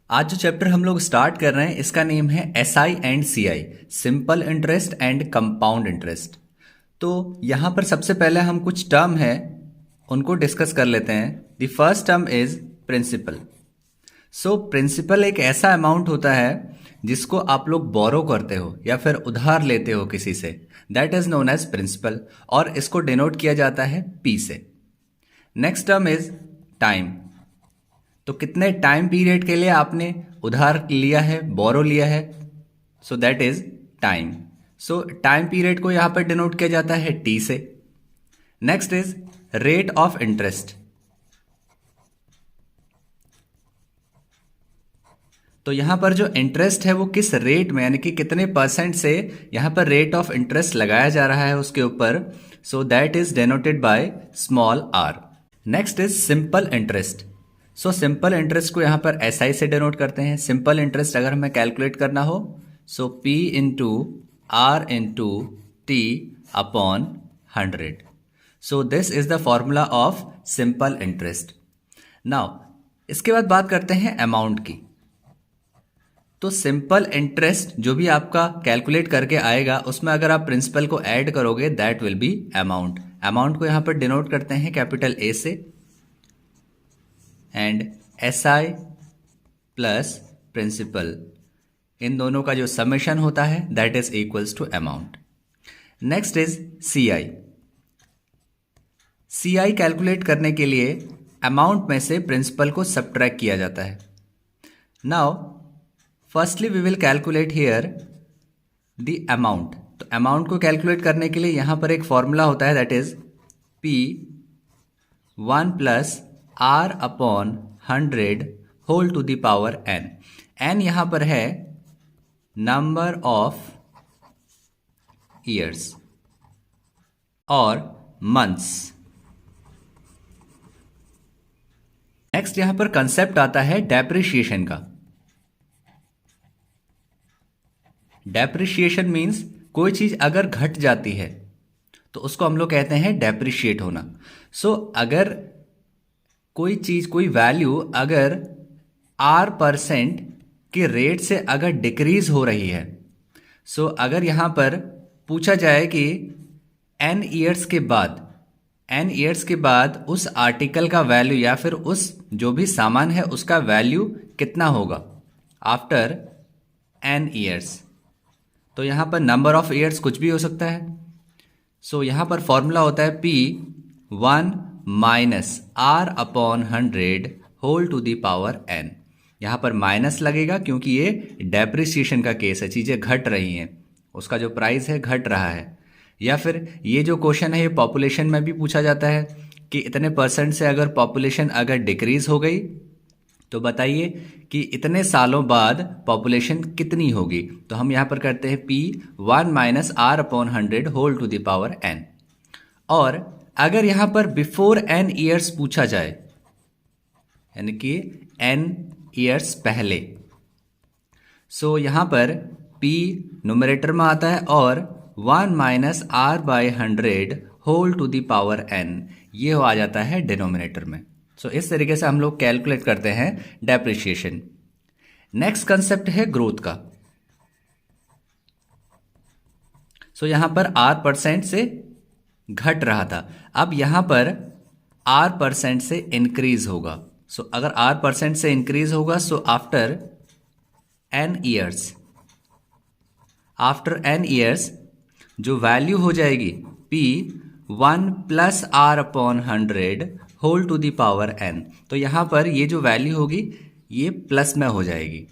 आज जो चैप्टर हम लोग स्टार्ट कर रहे हैं इसका नेम है SI and CI, simple interest and compound interest. तो यहाँ पर सबसे पहले हम कुछ टर्म है उनको डिस्कस कर लेते हैं। The first term is principal. So principal एक ऐसा अमाउंट होता है जिसको आप लोग बोरो करते हो या फिर उधार लेते हो किसी से, that is known as principal, और इसको डिनोट किया जाता है पी से। Next term is time. तो कितने टाइम पीरियड के लिए आपने उधार लिया है, बोरो लिया है, सो that is time. So time period को यहां पर डिनोट किया जाता है टी से। Next is rate of interest. तो यहां पर जो इंटरेस्ट है वो किस रेट में, यानी कि कितने परसेंट से यहां पर रेट ऑफ इंटरेस्ट लगाया जा रहा है उसके ऊपर, so that is denoted by small R. Next is simple interest. So simple interest को यहां पर एसआई से डिनोट करते हैं। सिंपल इंटरेस्ट अगर हमें कैलकुलेट करना हो, so P into R into T upon 100। So this is the formula of simple interest. Now इसके बाद बात करते हैं अमाउंट की। तो सिंपल इंटरेस्ट जो भी आपका कैलकुलेट करके आएगा उसमें अगर आप प्रिंसिपल को ऐड करोगे that will be amount. Amount को यहां पर डिनोट करते हैं कैपिटल ए से, and S I plus principal, इन दोनों का जो समेशन होता है that is equals to amount. Next is C I. C I calculate करने के लिए अमाउंट में से प्रिंसिपल को सब्ट्रैक्ट किया जाता है। Now firstly we will calculate here the amount. तो अमाउंट को कैलकुलेट करने के लिए यहां पर एक फॉर्मूला होता है that is P 1 plus R upon 100 whole to the power N. N यहां पर है नंबर ऑफ ईयर्स और मंथ्स। नेक्स्ट यहां पर कंसेप्ट आता है डेप्रिशिएशन का। डेप्रिशिएशन मीन्स कोई चीज अगर घट जाती है तो उसको हम लोग कहते हैं डेप्रिशिएट होना। सो अगर कोई चीज, कोई वैल्यू अगर R% के रेट से अगर डिक्रीज हो रही है, सो अगर यहां पर पूछा जाए कि n ईयर्स के बाद उस आर्टिकल का वैल्यू या फिर उस जो भी सामान है उसका वैल्यू कितना होगा आफ्टर n ईयर्स, तो यहां पर नंबर ऑफ ईयर्स कुछ भी हो सकता है। सो यहां पर फॉर्मूला होता है P 1 minus R upon 100 whole to the power n। यहां पर माइनस लगेगा क्योंकि ये डेप्रिसिएशन का केस है, चीजें घट रही हैं, उसका जो प्राइस है घट रहा है। या फिर ये जो क्वेश्चन है ये पॉपुलेशन में भी पूछा जाता है कि इतने परसेंट से अगर पॉपुलेशन अगर डिक्रीज हो गई तो बताइए कि इतने सालों बाद पॉपुलेशन कितनी होगी। तो हम यहां पर करते हैं P 1 minus R upon 100 whole to the power n। और अगर यहां पर बिफोर n ईयर्स पूछा जाए, यानी कि n ईयर्स पहले, सो यहां पर P न्यूमरेटर में आता है और 1 minus R by 100 whole to the power n ये आ जाता है डिनोमिनेटर में। सो इस तरीके से हम लोग कैलकुलेट करते हैं डेप्रिशिएशन। नेक्स्ट कंसेप्ट है ग्रोथ का। सो यहां पर R% से घट रहा था, अब यहां पर R% से इंक्रीज होगा। सो अगर R% से इंक्रीज होगा सो आफ्टर n ईयर्स जो वैल्यू हो जाएगी P 1 plus R upon 100 whole to the power n। तो यहां पर ये जो वैल्यू होगी ये प्लस में हो जाएगी।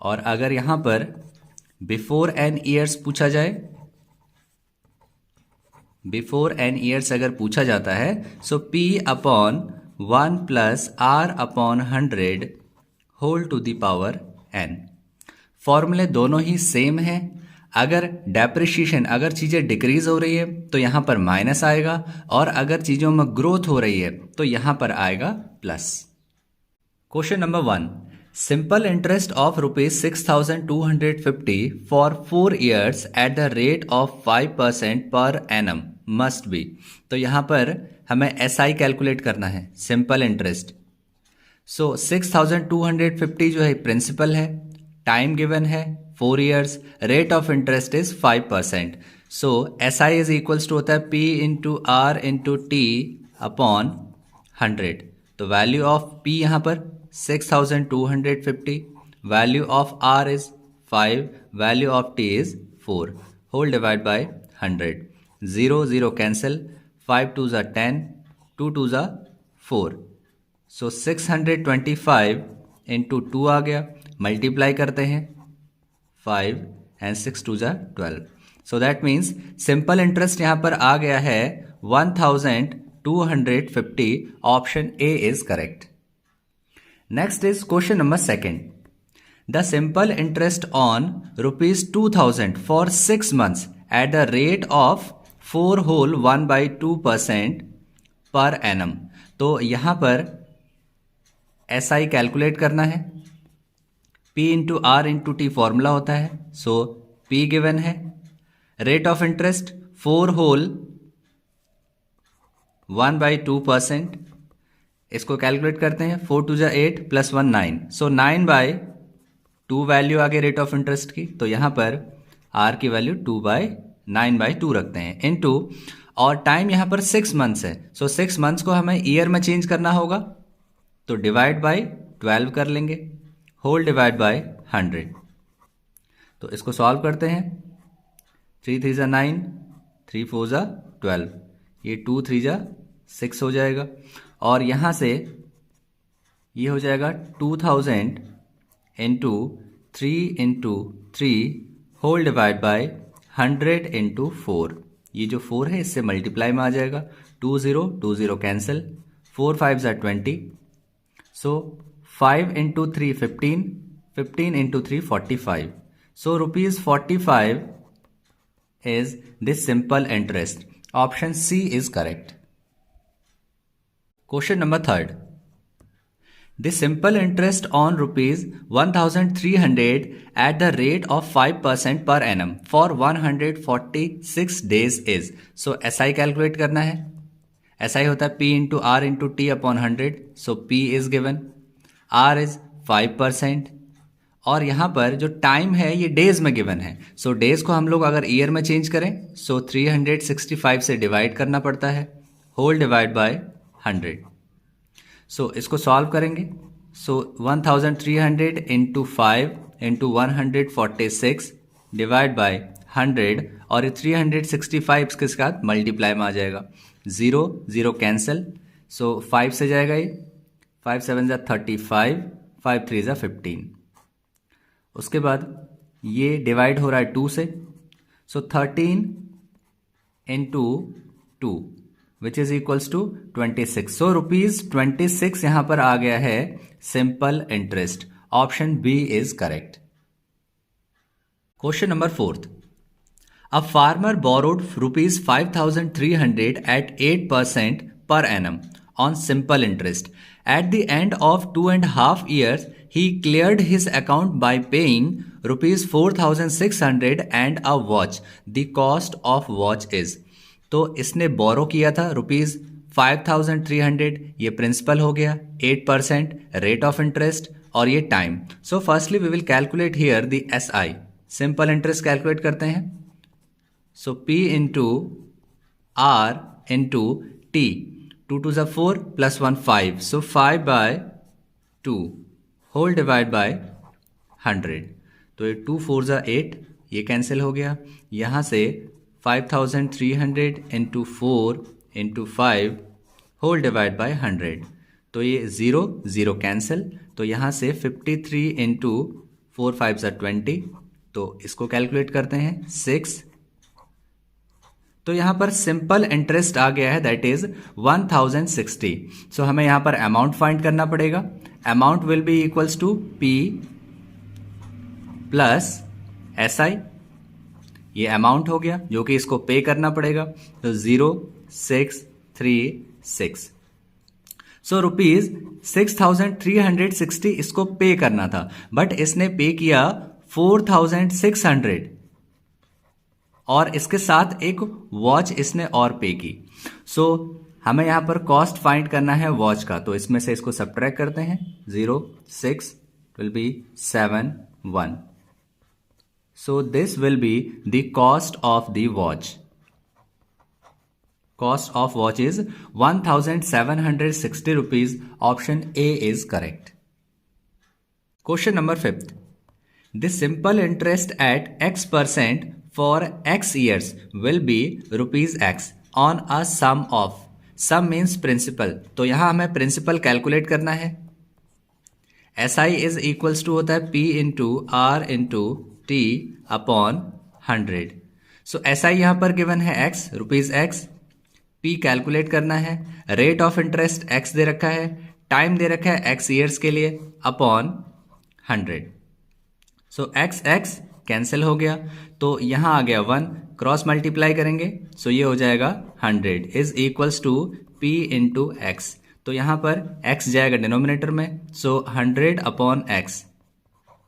और अगर यहां पर बिफोर n ईयर्स पूछा जाए, बिफोर n ईयर्स अगर पूछा जाता है so P upon 1 plus R upon 100 whole to the power n। फॉर्मूले दोनों ही सेम है। अगर डेप्रिशिएशन, अगर चीजें डिक्रीज हो रही है तो यहां पर माइनस आएगा, और अगर चीजों में ग्रोथ हो रही है तो यहां पर आएगा plus. Question number 1, simple interest of ₹6,250 for 4 years at the rate of 5% per annum must be. तो यहां पर हमें SI कैलकुलेट करना है, सिंपल इंटरेस्ट। सो 6,250 जो है प्रिंसिपल है, टाइम गिवन है 4 years, rate of interest is 5%. So S I is equals to होता है P into R into T upon 100. तो वैल्यू ऑफ P यहाँ पर 6,250, value of R is 5, value of T is 4, whole divide by 100. 0 0 cancel, 5 2 ज़ा 10, 2 2 ज़ा 4. सो 625 into 2 आ गया, multiply करते हैं 5 एंड 6 2 ज़ा 12. So that means simple interest यहाँ पर आ गया है 1250. Option A is correct. Next is question number second. The simple interest on ₹2000 for 6 months at the rate of 4 whole 1/2% per annum. तो यहां पर एस आई कैलकुलेट करना है. P into R into T formula होता है. So P given है, rate of interest 4 whole 1/2%. इसको calculate करते हैं. 4 2 ज़ा 8 प्लस 1 9. सो 9/2 वैल्यू आ गई रेट ऑफ इंटरेस्ट की. तो यहां पर R की वैल्यू 9/2 रखते हैं इनटू, और टाइम यहां पर 6 months है. सो 6 months को हमें ईयर में चेंज करना होगा, तो डिवाइड बाय 12 कर लेंगे, होल डिवाइड बाय 100. तो इसको सॉल्व करते हैं. 3 3 ज़ा 9, 3 4 ज़ा 12, ये 2 3 ज़ा 6 हो जाएगा. और यहां से ये हो जाएगा 2000 into 3 into 3 whole divide by 100 into 4. ये जो 4 है इससे मल्टीप्लाई में आ जाएगा. 2 0 2 0 कैंसिल, 4 5 ज़ा 20. सो 5 into 3 15, 15 into 3 45. So ₹45 is this simple interest. Option C is correct. Question number third. The simple interest on ₹1,300 at the rate of 5% per annum for 146 days is. So SI calculate करना है. SI होता है P into R into T upon 100. So P is given, R is 5%. और यहां पर जो time है ये डेज में गिवन है. सो डेज को हम लोग अगर ईयर में चेंज करें, सो 365 से डिवाइड करना पड़ता है, होल डिवाइड बाय 100. सो इसको सॉल्व करेंगे. सो 1300 इंटू 5 इंटू 146 डिवाइड बाय 100, और ये 365 के साथ मल्टीप्लाई में आ जाएगा. 0 0 कैंसिल, सो 5 से जाएगा ये, 5 7 ज़ा 35, 5 3 ज़ा 15. उसके बाद ये डिवाइड हो रहा है 2 से. So 13 into 2 which is equals to 26. So ₹26 यहां पर आ गया है simple interest. Option B is correct. Question number 4. A farmer borrowed ₹5,300 at 8% per annum on simple interest. At the end of 2.5 years, he cleared his account by paying ₹4,600 and a watch. The cost of watch is. तो इसने बोरो किया था ₹5,300, ये principal हो गया, 8% rate of interest, और ये time. So firstly we will calculate here the SI. Simple interest calculate करते हैं. So P into R into T, 2 2 ज़ा 4 plus 1 5. So 5/2 whole divide by 100. तो ये 2 4 ज़ा 8, ये कैंसिल हो गया. यहाँ से 5,300 into 4 into 5 whole divide by 100. तो ये 0 0 कैंसिल. तो यहाँ से 53 इंटू 4 5 ज़ा 20. तो इसको कैलकुलेट करते हैं 6. तो यहां पर सिंपल इंटरेस्ट आ गया है, दैट इज 1060. सो हमें यहां पर अमाउंट फाइंड करना पड़ेगा. Amount will be equals to P plus SI. ये अमाउंट हो गया जो कि इसको पे करना पड़ेगा. तो 0636. सो ₹6,360 इसको पे करना था, बट इसने पे किया 4,600, और इसके साथ एक वॉच इसने और पे की. सो हमें यहाँ पर कॉस्ट फाइंड करना है वॉच का, तो इसमें से इसको सब्ट्रैक्ट करते हैं. 0, 6 will be 7, 1. So this will be the cost of the watch. Cost of watch is 1760 rupees. Option A is correct. Question number 5th. The simple interest at X% for X years will be rupees X on a sum of. Sum means principal. तो यहाँ हमें principal calculate करना है. SI is equals to होता है P into R into T upon 100. सो SI यहाँ पर given है X, rupees X. P calculate करना है. रेट ऑफ इंटरेस्ट X दे रखा है. टाइम दे रखा है X ईयर्स के लिए अपॉन 100. सो X कैंसिल हो गया, तो यहाँ आ गया 1. क्रॉस मल्टीप्लाई करेंगे, सो ये हो जाएगा 100 is equals to P into X. तो यहाँ पर X जाएगा डिनोमिनेटर में, so 100 upon X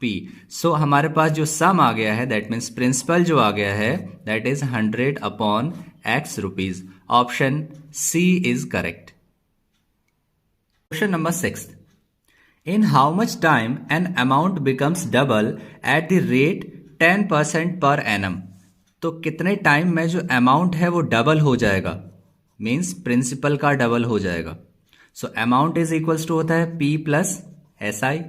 P. So हमारे पास जो सम आ गया है, दैट मीन्स प्रिंसिपल जो आ गया है, that is 100 upon X rupees. Option C is correct. Question number 6. In how much time an amount becomes double at the rate 10% per annum. तो कितने टाइम में जो अमाउंट है वो डबल हो जाएगा, मीन्स प्रिंसिपल का डबल हो जाएगा. So amount is equals to होता है P plus SI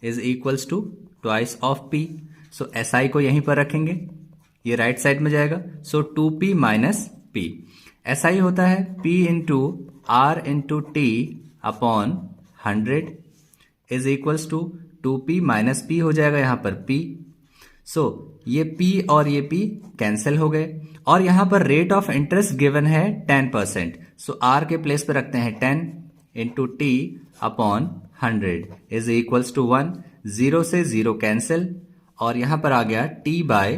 is equals to twice of P. So SI को यहीं पर रखेंगे, ये राइट साइड में जाएगा. सो 2P माइनस P. SI होता है P into R into T upon 100 is equals to 2P minus P हो जाएगा यहाँ पर P. सो ये P और ये P कैंसिल हो गए, और यहाँ पर रेट ऑफ इंटरेस्ट गिवन है 10%. सो R के प्लेस पे रखते हैं 10 into T upon 100 is equals to 1. 0 से 0 कैंसिल, और यहां पर आ गया T by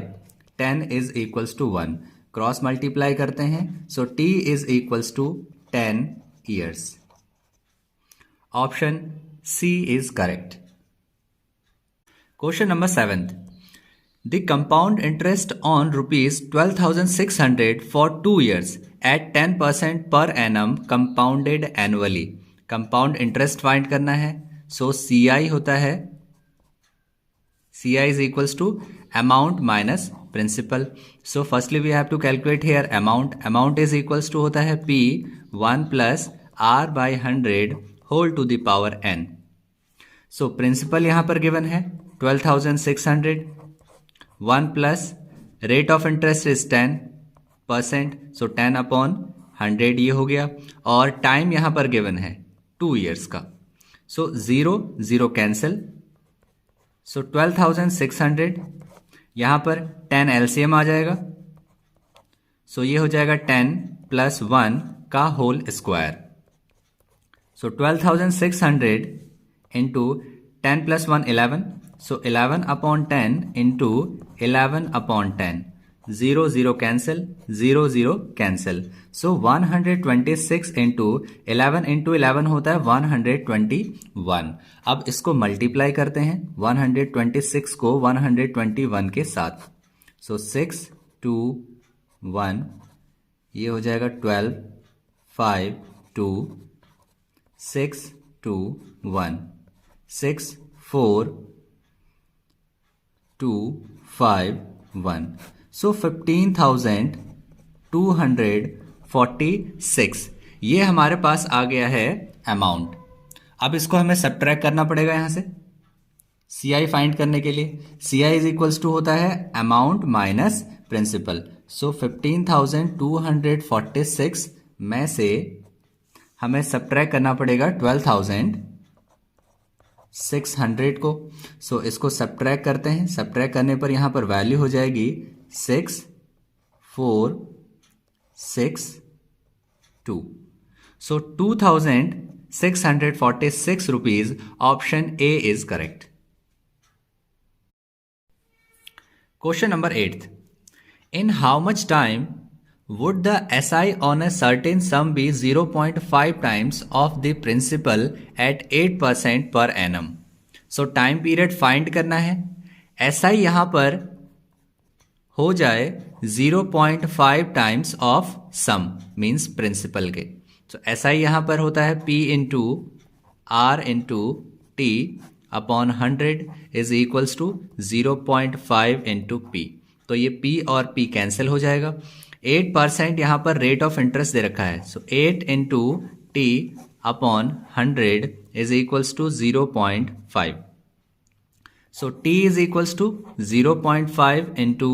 10 is equals to 1. Cross multiply करते हैं, so T is equals to 10 years. Option C is correct. Question number 7. The compound interest on rupees 12,600 for 2 years at 10% per annum compounded annually. Compound interest find करना है. So CI होता है, CI is equals to amount minus principal. So firstly we have to calculate here amount. Amount is equals to होता है P 1 plus R by 100 whole to the power N. So principal यहां पर given है 12,600. 1 प्लस rate of interest is 10%, so 10 upon 100 ये हो गया, और टाइम यहां पर गिवन है 2 ईयर्स का. सो 0 0 कैंसिल, सो 12,600 यहां पर 10 LCM आ जाएगा. सो ये हो जाएगा 10 प्लस 1 का whole square. So 12,600 into 10 plus 1 11. So 11 upon 10 into 11 upon 10. 0 0 cancel, 0 0 cancel. So 126 into 11 into 11 होता है 121. अब इसको मल्टीप्लाई करते हैं 126 को 121 के साथ. सो 6 2 1 ये हो जाएगा 12 5 2 6 2 1 6 4 2 5 1. सो 15,246 ये हमारे पास आ गया है अमाउंट. अब इसको हमें सब्ट्रैक्ट करना पड़ेगा यहां से CI फाइंड करने के लिए. CI इज इक्वल्स टू होता है अमाउंट माइनस प्रिंसिपल. सो 15,246 में से हमें सब्ट्रैक्ट करना पड़ेगा 12,600 को. सो इसको सब्ट्रैक्ट करते हैं. सब्ट्रैक्ट करने पर यहां पर वैल्यू हो जाएगी 6 4 6 2. सो 2,646 rupees. Option A is correct. Question number 8. In how much time would the SI on a certain sum be 0.5 times of the principal at 8% per annum? So time period find करना है. SI यहां पर हो जाए 0.5 times of sum means principal के। तो ऐसा ही यहाँ पर होता है P into R into T upon 100 is equals to 0.5 into P। तो ये P और P कैंसिल हो जाएगा। 8% यहाँ पर रेट ऑफ इंटरेस्ट दे रखा है, so 8 into T upon 100 is equals to 0.5। So t is equals to 0.5 into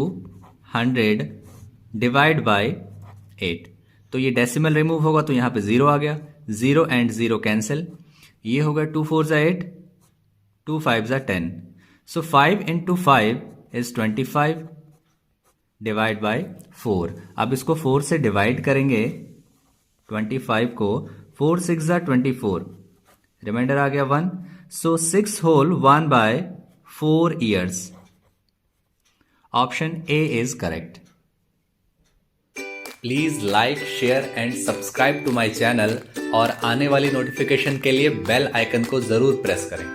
100 divide by 8। तो ये डेसिमल रिमूव होगा तो यहाँ पे 0 आ गया, 0 एंड 0 कैंसिल, ये होगा 2 4 ज़ा 8, 2 5 ज़ा 10। सो 5 इंटू 5 इज 25 डिवाइड बाय 4। अब इसको 4 से डिवाइड करेंगे 25 को, 4 6 ज़ा 24, रिमाइंडर आ गया 1। So 6 whole 1 by 4 years। Option A is correct. Please like, share and subscribe to my channel और आने वाली नोटिफिकेशन के लिए बेल आइकन को जरूर प्रेस करें।